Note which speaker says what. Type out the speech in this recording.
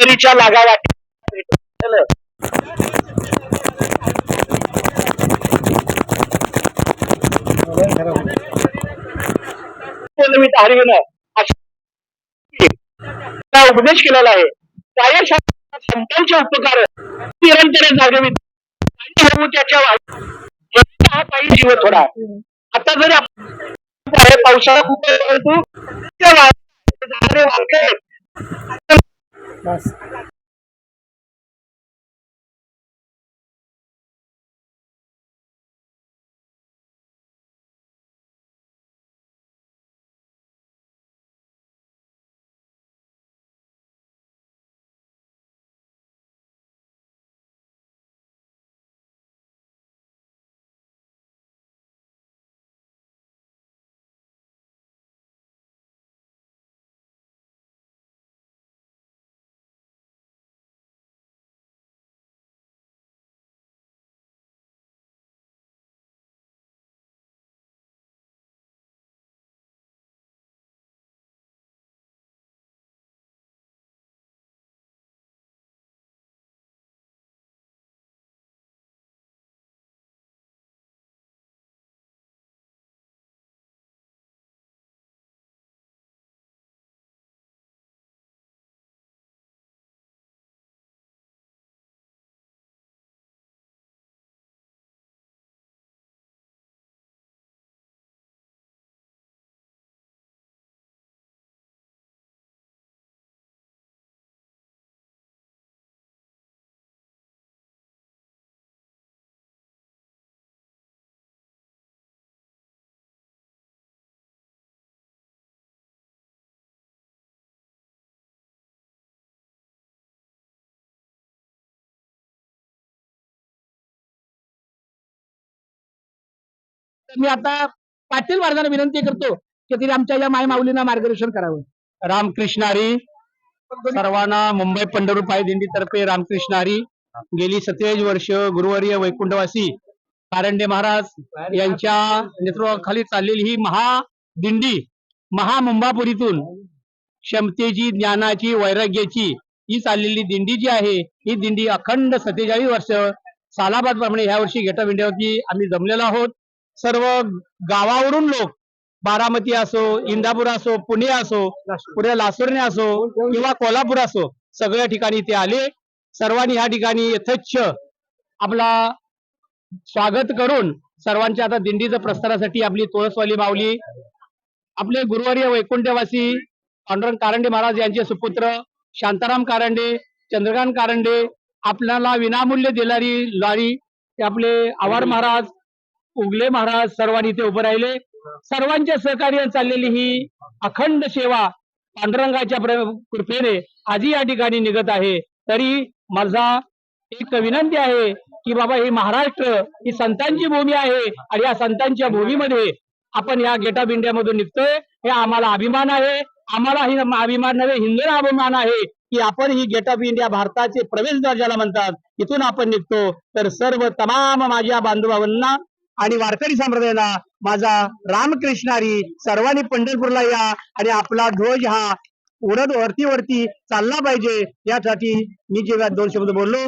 Speaker 1: तरीच्या लागा वाटे उपदेश केलेला आहे. काय संतांचे उपकार निरंतर जागवित त्याच्या हा पायी जीव थोडा. आता जरी पावसाळा खूप मी आता पाटील महाराजांना विनंती करतो की तिने आमच्या या माय माऊलींना मार्गदर्शन करावं. रामकृष्ण हरी. सर्वांना मुंबई पंढरपूर पायी दिंडीतर्फे रामकृष्ण हरी. गेली 27 वर्ष गुरुवर्य वैकुंठवासी कारंडे महाराज यांच्या नेतृत्वाखाली चाललेली ही महादिंडी महामुंबापुरीतून क्षमतेची ज्ञानाची वैराग्याची ही चाललेली दिंडी जी आहे ही दिंडी अखंड 47 वर्ष सालाबाद प्रमाणे ह्या वर्षी गेट ऑफ इंडियावरती आम्ही जमलेलो आहोत. सर्व गावावरून लोक बारामती असो इंदापूर असो पुणे असो पुढे लासुर्णे असो किंवा कोल्हापूर असो सगळ्या ठिकाणी ते आले. सर्वांनी ह्या ठिकाणी यथेच्छ आपला स्वागत करून सर्वांच्या आता दिंडीचं प्रस्थानासाठी आपली तुळसवाली माऊली आपले गुरुवर्य वैकुंठवासी पांडुरंग कारंडे महाराज यांचे सुपुत्र शांताराम कारंडे चंद्रकांत कारंडे आपल्याला विनामूल्य देणारी लारी ते आपले आवार महाराज उगले महाराज सर्वांनी इथे उभे राहिले. सर्वांच्या सहकार्य चाललेली ही अखंड सेवा पांडुरंगाच्या कृपेने आजही या ठिकाणी निघत आहे. तरी माझा एक विनंती आहे की बाबा ही महाराष्ट्र ही संतांची भूमी आहे आणि या संतांच्या भूमीमध्ये आपण या गेट ऑफ इंडिया मधून निघतोय हे आम्हाला अभिमान आहे. आम्हाला ही अभिमान नव्हे हिंदू अभिमान आहे की आपण ही गेट ऑफ इंडिया भारताचे प्रवेशद्वार ज्याला म्हणतात इथून आपण निघतो. तर सर्व तमाम माझ्या बांधवांना आणि वारकरी संप्रदायाला माझा रामकृष्ण हरी. सर्वांनी पंढरपूरला या आणि आपला ध्वज हा उडत वरती चालला पाहिजे यासाठी मी जे 2 शब्द बोललो